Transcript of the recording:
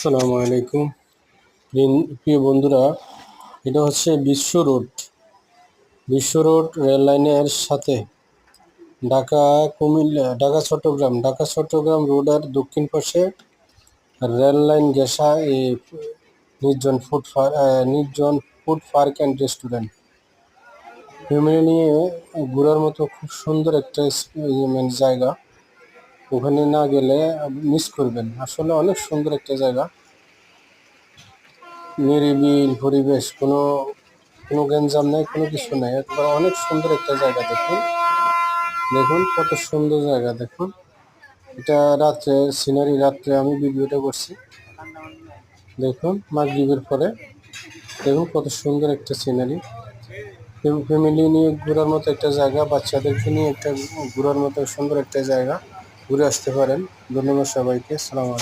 আসসালামু আলাইকুম প্রিয় বন্ধুরা, এটা হচ্ছে বিশ্ব রোড রেল লাইনের সাথে ঢাকা চট্টগ্রাম রোডের দক্ষিণ পাশে রেল লাইন ঘেঁষা এই নির্জন food park and restaurant. Family নিয়ে ঘোরার মতো খুব সুন্দর একটা জায়গা। ওখানে না গেলে মিস করবেন। আসলে অনেক সুন্দর একটা জায়গা, নিরিবিল পরিবেশ, কোনো কোনো গ্যাঞ্জাম নাই, কোনো কিছু নাই, একবার অনেক সুন্দর একটা জায়গা। দেখুন দেখুন কত সুন্দর জায়গা। দেখুন এটা রাত্রে সিনারি, রাত্রে আমি ভিডিওটা করছি। দেখুন মাগরিবের পরে দেখুন কত সুন্দর একটা সিনারি। ফ্যামিলি নিয়ে ঘোরার মতো একটা জায়গা, বাচ্চাদেরকে নিয়ে একটা ঘোরার মতো সুন্দর একটা জায়গা, ঘুরে আসতে পারেন। ধন্যবাদ সবাইকে। আসসালামু আলাইকুম।